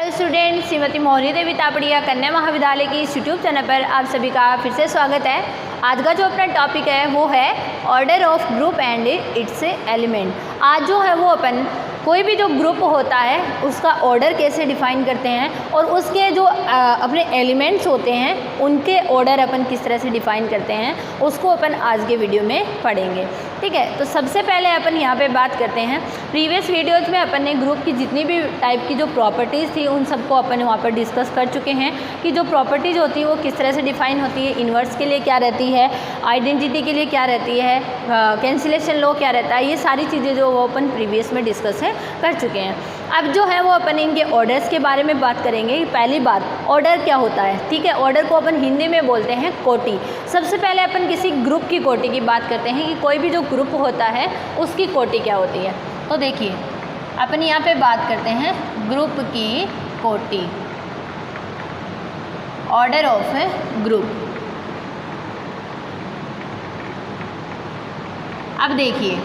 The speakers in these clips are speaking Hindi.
हेलो स्टूडेंट, श्रीमती मौर्य देवी तापड़िया कन्या महाविद्यालय की इस यूट्यूब चैनल पर आप सभी का फिर से स्वागत है। आज का जो अपना टॉपिक है वो है order of group and it's element. आज जो है वो अपन कोई भी जो ग्रुप होता है उसका ऑर्डर कैसे डिफाइन करते हैं और उसके जो अपने एलिमेंट्स होते हैं उनके ऑर्डर अपन किस तरह से डिफाइन करते हैं उसको अपन आज के वीडियो में पढ़ेंगे। ठीक है, तो सबसे पहले अपन यहाँ पे बात करते हैं। प्रीवियस वीडियोज़ में अपन ने ग्रुप की जितनी भी टाइप की जो प्रॉपर्टीज़ थी उन सबको अपन वहाँ पर डिस्कस कर चुके हैं कि जो प्रॉपर्टीज़ होती है वो किस तरह से डिफाइन होती है, इन्वर्स के लिए क्या रहती है, आइडेंटिटी के लिए क्या रहती है, कैंसिलेशन लॉ क्या रहता है, ये सारी चीज़ें जो वो अपन प्रीवियस में डिस्कस कर चुके हैं। अब जो है वो अपन इनके ऑर्डर्स के बारे में बात करेंगे। पहली बात, ऑर्डर क्या होता है। ठीक है, ऑर्डर को अपन हिंदी में बोलते हैं कोटि। सबसे पहले अपन किसी ग्रुप की कोटि की बात करते हैं कि कोई भी जो ग्रुप होता है उसकी कोटि क्या होती है। तो देखिए अपन यहाँ पे बात करते हैं ग्रुप की कोटि, ऑर्डर ऑफ ग्रुप। अब देखिए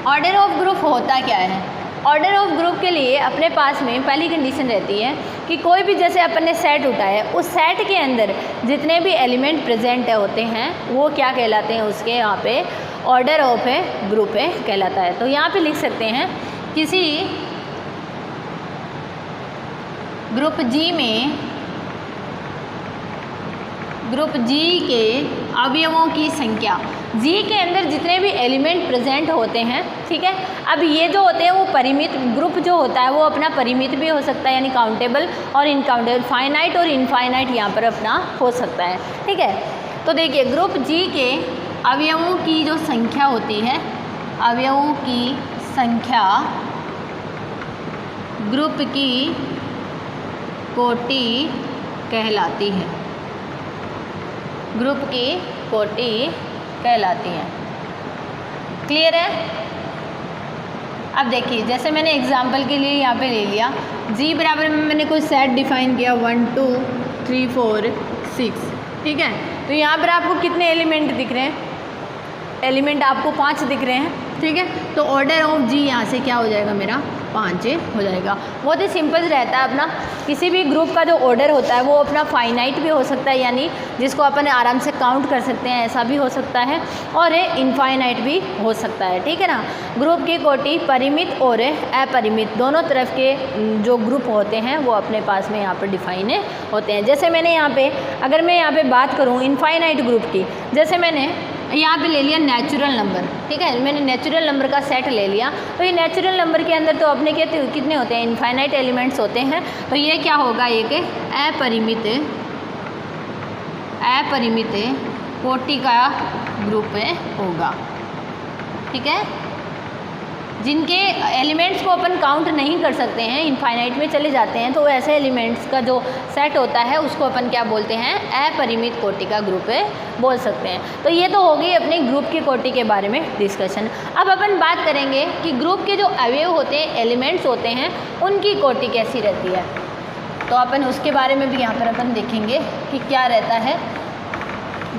ऑर्डर ऑफ ग्रुप होता क्या है। ऑर्डर ऑफ ग्रुप के लिए अपने पास में पहली कंडीशन रहती है कि कोई भी जैसे अपन ने सेट उठाया है उस सेट के अंदर जितने भी एलिमेंट प्रेजेंट होते हैं वो क्या कहलाते हैं, उसके यहाँ पे ऑर्डर ऑफ ग्रुप कहलाता है। तो यहाँ पे लिख सकते हैं किसी ग्रुप जी में ग्रुप जी के अवयवों की संख्या, जी के अंदर जितने भी एलिमेंट प्रेजेंट होते हैं। ठीक है, अब ये जो होते हैं वो परिमित, ग्रुप जो होता है वो अपना परिमित भी हो सकता है यानी काउंटेबल और इनकाउंटेबल, फाइनाइट और इनफाइनाइट यहाँ पर अपना हो सकता है। ठीक है, तो देखिए ग्रुप जी के अवयवों की जो संख्या होती है, अवयवों की संख्या ग्रुप की कोटि कहलाती है, ग्रुप की कोटि कहलाती है। क्लियर है। अब देखिए जैसे मैंने एग्जांपल के लिए यहाँ पे ले लिया जी बराबर में मैंने कोई सेट डिफाइन किया 1 2 3 4 6। ठीक है, तो यहाँ पर आपको कितने एलिमेंट दिख रहे हैं, एलिमेंट आपको 5 दिख रहे हैं। ठीक है, तो ऑर्डर ऑफ जी यहाँ से क्या हो जाएगा, मेरा 5 हो जाएगा। बहुत ही सिंपल रहता है अपना। किसी भी ग्रुप का जो ऑर्डर होता है वो अपना फाइनाइट भी हो सकता है यानी जिसको अपन आराम से काउंट कर सकते हैं, ऐसा भी हो सकता है, और इनफाइनाइट भी हो सकता है। ठीक है ना। ग्रुप की कोटि परिमित और अपरिमित दोनों तरफ के जो ग्रुप होते हैं वो अपने पास में यहाँ पर डिफाइन होते हैं। जैसे मैंने यहाँ पे, अगर मैं यहाँ पे बात करूँ इनफाइनाइट ग्रुप की, जैसे मैंने यहाँ पे ले लिया नेचुरल नंबर। ठीक है, मैंने नेचुरल नंबर का सेट ले लिया, तो ये नेचुरल नंबर के अंदर तो अपने कितने होते हैं, इनफाइनाइट एलिमेंट्स होते हैं। तो ये क्या होगा, एक अपरिमित कोटि का ग्रुप होगा। ठीक है, जिनके एलिमेंट्स को अपन काउंट नहीं कर सकते हैं, इनफाइनाइट में चले जाते हैं, तो ऐसे एलिमेंट्स का जो सेट होता है उसको अपन क्या बोलते हैं, अपरिमित कोटि का ग्रुप बोल सकते हैं। तो ये तो हो गई अपने ग्रुप की कोटि के बारे में डिस्कशन। अब अपन बात करेंगे कि ग्रुप के जो अवयव होते हैं, एलिमेंट्स होते हैं, उनकी कोटि कैसी रहती है। तो अपन उसके बारे में भी यहाँ पर अपन देखेंगे कि क्या रहता है,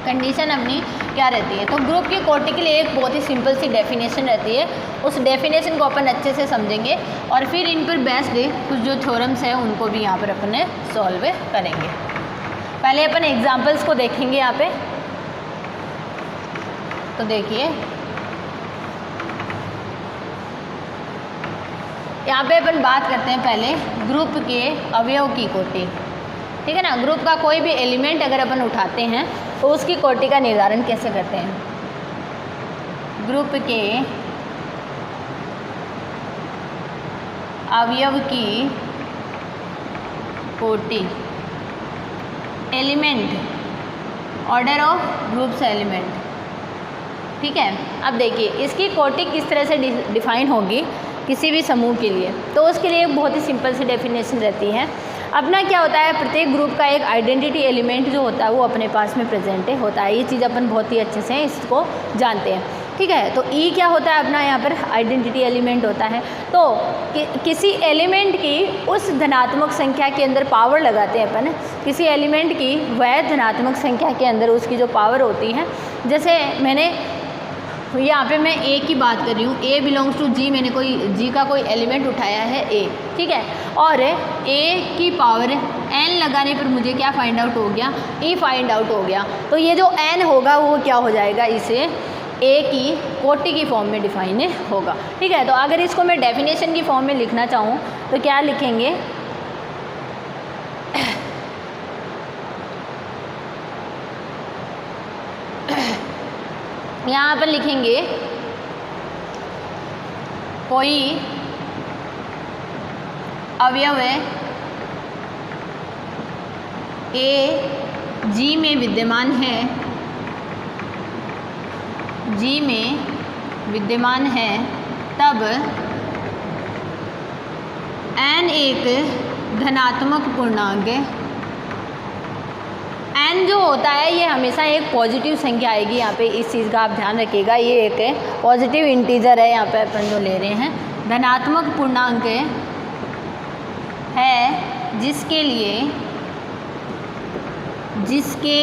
कंडीशन अपनी क्या रहती है। तो ग्रुप की कोटि के लिए एक बहुत ही सिंपल सी डेफिनेशन रहती है, उस डेफिनेशन को अपन अच्छे से समझेंगे और फिर इन पर बेस्ड कुछ जो थ्योरम्स है उनको भी यहाँ पर अपन सॉल्व करेंगे। पहले अपन एग्जांपल्स को देखेंगे यहाँ पे। तो देखिए यहाँ पे अपन बात करते हैं पहले ग्रुप के अवयव की कोटि। ठीक है ना, ग्रुप का कोई भी एलिमेंट अगर अपन उठाते हैं तो उसकी कोटि का निर्धारण कैसे करते हैं। ग्रुप के अवयव की कोटि, element, order of groups element. ठीक है, अब देखिए इसकी कोटि किस तरह से डिफाइन होगी किसी भी समूह के लिए। तो उसके लिए बहुत ही सिंपल सी डेफिनेशन रहती है। अपना क्या होता है, प्रत्येक ग्रुप का एक आइडेंटिटी एलिमेंट जो होता है वो अपने पास में प्रेजेंट होता है। ये चीज़ अपन बहुत ही अच्छे से इसको जानते हैं। ठीक है, तो ई क्या होता है, अपना यहाँ पर आइडेंटिटी एलिमेंट होता है। तो किसी एलिमेंट की उस धनात्मक संख्या के अंदर पावर लगाते हैं अपन, किसी एलिमेंट की वह धनात्मक संख्या के अंदर उसकी जो पावर होती है। जैसे मैंने यहाँ पे मैं ए की बात कर रही हूँ, ए बिलोंग्स टू जी, मैंने कोई जी का कोई एलिमेंट उठाया है ए, ठीक है। और ए की पावर एन लगाने पर मुझे क्या फाइंड आउट हो गया, ई फाइंड आउट हो गया। तो ये जो एन होगा वो क्या हो जाएगा, इसे ए की कोटि की फॉर्म में डिफाइन होगा, ठीक है। तो अगर इसको मैं डेफिनेशन की फॉर्म में लिखना चाहूँ तो क्या लिखेंगे, यहाँ पर लिखेंगे कोई अवयव ए जी में विद्यमान है, जी में विद्यमान है, तब n एक धनात्मक पूर्णांक, n जो होता है ये हमेशा एक पॉजिटिव संख्या आएगी, यहाँ पे इस चीज़ का आप ध्यान रखिएगा, ये एक पॉजिटिव इंटीजर है, यहाँ पे अपन जो ले रहे हैं धनात्मक पूर्णांक है, जिसके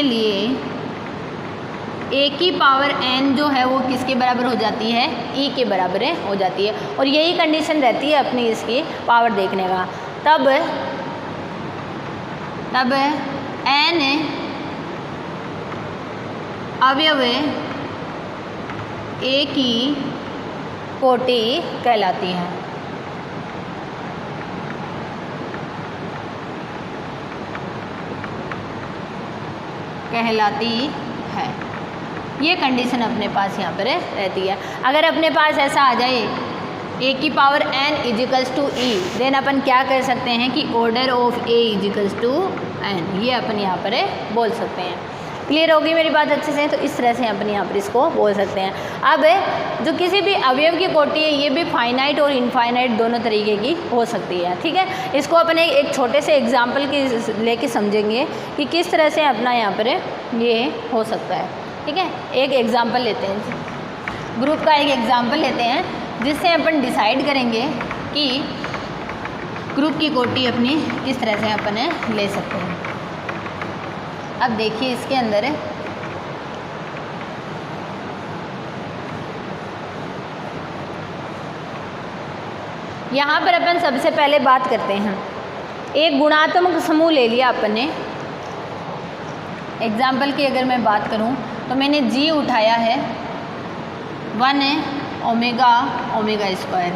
लिए ए की पावर n जो है वो किसके बराबर हो जाती है, ई के बराबर हो जाती है। और यही कंडीशन रहती है अपनी इसकी पावर देखने का, तब n अवयव ए की कोटि कहलाती है। ये कंडीशन अपने पास यहाँ पर रहती है। अगर अपने पास ऐसा आ जाए ए की power n equals to E, then अपन क्या कर सकते हैं कि order of A equals to n, ये अपन यहाँ पर बोल सकते हैं। क्लियर होगी मेरी बात अच्छे से? तो इस तरह से अपन यहाँ पर इसको बोल सकते हैं। अब जो किसी भी अवयव की कोटि है ये भी फाइनाइट और इनफाइनाइट दोनों तरीके की हो सकती है, ठीक है। इसको अपन एक छोटे से एग्जाम्पल की लेके समझेंगे कि किस तरह से अपना यहाँ पर ये हो सकता है, ठीक है। एक एग्जाम्पल लेते हैं, ग्रुप का एक एग्जाम्पल लेते हैं, जिससे अपन डिसाइड करेंगे कि ग्रुप की कोटि अपनी किस तरह से अपन ले सकते हैं। अब देखिए इसके अंदर यहाँ पर अपन सबसे पहले बात करते हैं, एक गुणात्मक समूह ले लिया अपन ने। एग्जाम्पल की अगर मैं बात करूँ तो मैंने जी उठाया है 1 ओमेगा स्क्वायर,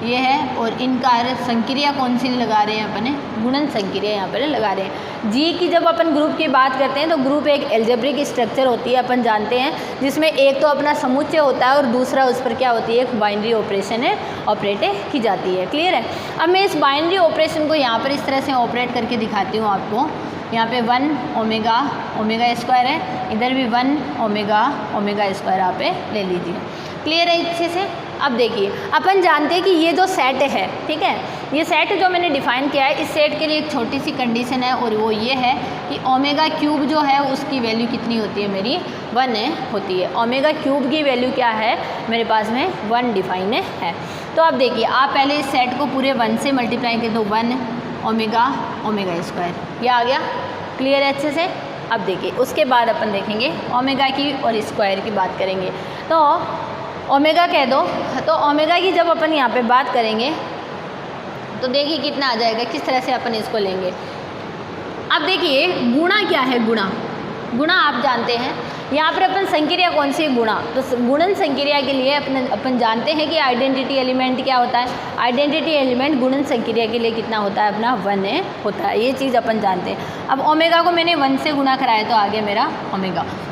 ये है, और इनका संक्रिया कौन सी लगा रहे हैं अपन, गुणन संक्रिया यहाँ पर लगा रहे हैं। जी की जब अपन ग्रुप की बात करते हैं तो ग्रुप एक एल्जेब्रिक स्ट्रक्चर होती है, अपन जानते हैं, जिसमें एक तो अपना समुच्चय होता है और दूसरा उस पर क्या होती है, एक बाइनरी ऑपरेशन ऑपरेट की जाती है। क्लियर है? अब मैं इस बाइनरी ऑपरेशन को यहाँ पर इस तरह से ऑपरेट करके दिखाती हूँ आपको। यहाँ पे 1 ओमेगा स्क्वायर है, इधर भी 1 ओमेगा स्क्वायर आप ले लीजिए। क्लियर है अच्छे से? अब देखिए अपन जानते हैं कि ये जो सेट है, ठीक है, ये सेट जो मैंने डिफाइन किया है, इस सेट के लिए एक छोटी सी कंडीशन है, और वो ये है कि ओमेगा क्यूब जो है उसकी वैल्यू कितनी होती है, मेरी 1 होती है। ओमेगा क्यूब की वैल्यू क्या है मेरे पास में, 1 डिफाइन है। तो अब देखिए आप पहले इस सेट को पूरे 1 से मल्टीप्लाई कर दो, 1 ओमेगा स्क्वायर, ये आ गया। क्लियर है अच्छे से? अब देखिए उसके बाद अपन देखेंगे ओमेगा की और स्क्वायर की बात करेंगे। तो ओमेगा कह दो, तो ओमेगा की जब अपन यहाँ पे बात करेंगे तो देखिए कितना आ जाएगा, किस तरह से अपन इसको लेंगे। अब देखिए गुणा क्या है, गुणा आप जानते हैं, यहाँ पर अपन संक्रिया कौन सी है, गुणा। तो गुणन संक्रिया के लिए अपन जानते हैं कि आइडेंटिटी एलिमेंट क्या होता है, आइडेंटिटी एलिमेंट गुणन संक्रिया के लिए कितना होता है, अपना 1 होता है, ये चीज़ अपन जानते हैं। अब ओमेगा को मैंने 1 से गुणा कराया तो आ गया मेरा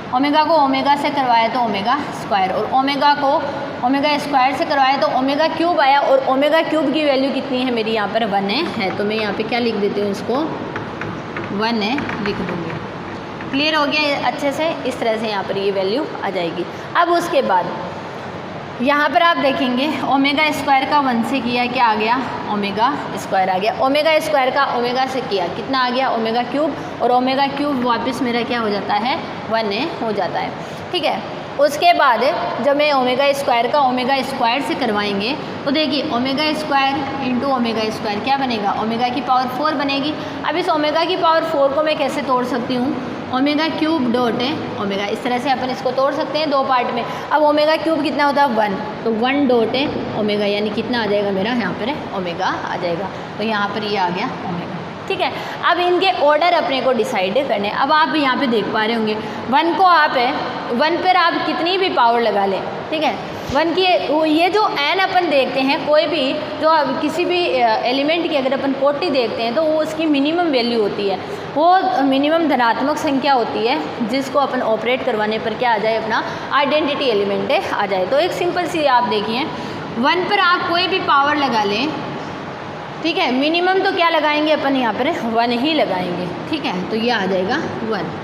ओमेगा को ओमेगा से करवाया तो ओमेगा स्क्वायर, और ओमेगा को ओमेगा स्क्वायर से करवाया तो ओमेगा क्यूब आया, और ओमेगा क्यूब की वैल्यू कितनी है मेरी यहाँ पर 1 है। तो मैं यहाँ पे क्या लिख देती हूँ, इसको 1 लिख दूँगी। क्लियर हो गया अच्छे से? इस तरह से यहाँ पर ये वैल्यू आ जाएगी। अब उसके बाद यहाँ पर आप देखेंगे ओमेगा स्क्वायर का 1 से किया, क्या आ गया, ओमेगा स्क्वायर आ गया। ओमेगा स्क्वायर का ओमेगा से किया, कितना आ गया, ओमेगा क्यूब, और ओमेगा क्यूब वापस मेरा क्या हो जाता है, 1 हो जाता है, ठीक है। उसके बाद जब मैं ओमेगा स्क्वायर का ओमेगा स्क्वायर से करवाएंगे तो देखिए omega square into omega square क्या बनेगा, ओमेगा की पावर 4 बनेगी। अब इस ओमेगा की पावर 4 को मैं कैसे तोड़ सकती हूँ, ओमेगा क्यूब डॉट है ओमेगा। इस तरह से अपन इसको तोड़ सकते हैं 2 पार्ट में। अब ओमेगा क्यूब कितना होता है 1, तो 1 डॉट है ओमेगा, यानी कितना आ जाएगा मेरा यहाँ पर है ओमेगा आ जाएगा। तो यहाँ पर ये आ गया ओमेगा, ठीक है। अब इनके ऑर्डर अपने को डिसाइड करने। अब आप यहाँ पे देख पा रहे होंगे 1 को आप है 1 पर आप कितनी भी पावर लगा लें, ठीक है। 1 की ये जो n अपन देखते हैं, कोई भी जो किसी भी एलिमेंट की अगर अपन कोटि देखते हैं तो वो उसकी मिनिमम वैल्यू होती है, वो मिनिमम धनात्मक संख्या होती है जिसको अपन ऑपरेट करवाने पर क्या आ जाए, अपना आइडेंटिटी एलिमेंट है आ जाए। तो एक सिंपल सी आप देखिए 1 पर आप कोई भी पावर लगा लें, ठीक है, मिनिमम तो क्या लगाएंगे अपन यहाँ पर 1 ही लगाएंगे, ठीक है। तो ये आ जाएगा 1,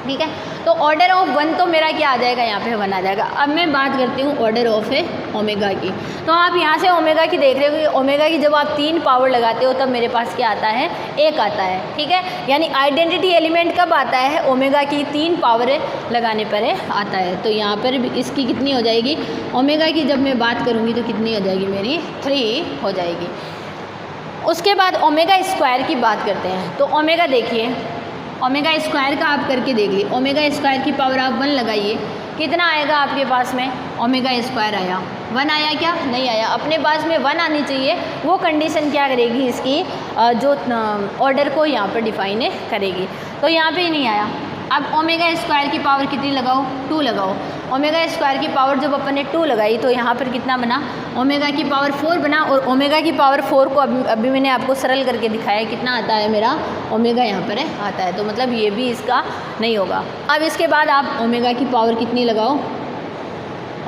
ठीक है। तो ऑर्डर ऑफ 1 तो मेरा क्या आ जाएगा, यहाँ पे 1 आ जाएगा। अब मैं बात करती हूँ ऑर्डर ऑफ ओमेगा की। तो आप यहाँ से ओमेगा की देख रहे हो कि ओमेगा की जब आप 3 पावर लगाते हो तब मेरे पास क्या आता है, 1 आता है, ठीक है। यानी आइडेंटिटी एलिमेंट कब आता है, ओमेगा की 3 पावर लगाने पर आता है। तो यहाँ पर इसकी कितनी हो जाएगी, ओमेगा की जब मैं बात करूँगी तो कितनी हो जाएगी मेरी 3 हो जाएगी। उसके बाद ओमेगा स्क्वायर की बात करते हैं। तो ओमेगा देखिए, ओमेगा स्क्वायर का आप करके देख लीजिए। ओमेगा स्क्वायर की पावर आप 1 लगाइए, कितना आएगा आपके पास में, ओमेगा स्क्वायर आया, 1 आया क्या, नहीं आया। अपने पास में 1 आनी चाहिए, वो कंडीशन क्या करेगी इसकी, जो ऑर्डर को यहाँ पर डिफाइन करेगी। तो यहाँ पे ही नहीं आया। अब ओमेगा स्क्वायर की पावर कितनी लगाओ, 2 लगाओ। ओमेगा स्क्वायर की पावर जब अपन ने 2 लगाई तो यहाँ पर कितना बना, ओमेगा की पावर 4 बना। और ओमेगा की पावर 4 को अभी मैंने आपको सरल करके दिखाया, कितना आता है मेरा ओमेगा यहाँ पर आता है। तो मतलब ये भी इसका नहीं होगा। अब इसके बाद आप ओमेगा की पावर कितनी लगाओ,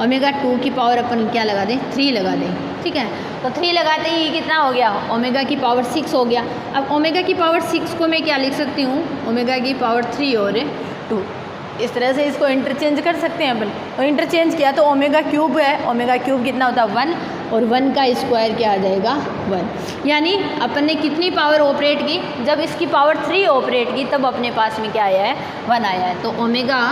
ओमेगा 2 की पावर अपन क्या लगा दें, 3 लगा दें, ठीक है। तो 3 लगाते ही कितना हो गया, ओमेगा की पावर 6 हो गया। अब ओमेगा की पावर 6 को मैं क्या लिख सकती हूँ, ओमेगा की पावर 3 और 2। इस तरह से इसको इंटरचेंज कर सकते हैं अपन। और इंटरचेंज किया तो ओमेगा क्यूब है, ओमेगा क्यूब कितना होता है 1, और 1 का स्क्वायर क्या आ जाएगा 1। यानी अपन ने कितनी पावर ऑपरेट की, जब इसकी पावर 3 ऑपरेट की तब अपने पास में क्या आया है, 1 आया है। तो ओमेगा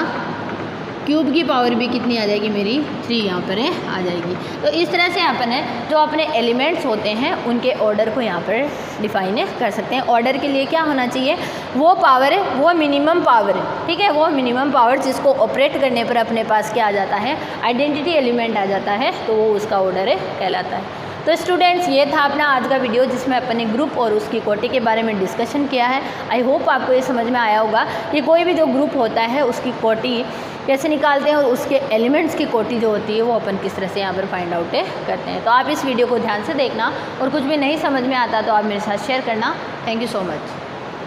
क्यूब की पावर भी कितनी आ जाएगी मेरी 3 यहाँ पर आ जाएगी। तो इस तरह से अपन है जो अपने एलिमेंट्स होते हैं उनके ऑर्डर को यहाँ पर डिफाइन कर सकते हैं। ऑर्डर के लिए क्या होना चाहिए, वो पावर है, वो मिनिमम पावर है, ठीक है, वो मिनिमम पावर जिसको ऑपरेट करने पर अपने पास क्या आ जाता है, आइडेंटिटी एलिमेंट आ जाता है, तो वो उसका ऑर्डर कहलाता है। तो स्टूडेंट्स, ये था अपना आज का वीडियो जिसमें अपने ग्रुप और उसकी कोटि के बारे में डिस्कशन किया है। आई होप आपको ये समझ में आया होगा कि कोई भी जो ग्रुप होता है उसकी कोटि कैसे निकालते हैं और उसके एलिमेंट्स की कोटि जो होती है वो अपन किस तरह से यहाँ पर फाइंड आउट करते हैं। तो आप इस वीडियो को ध्यान से देखना, और कुछ भी नहीं समझ में आता तो आप मेरे साथ शेयर करना। Thank you so much.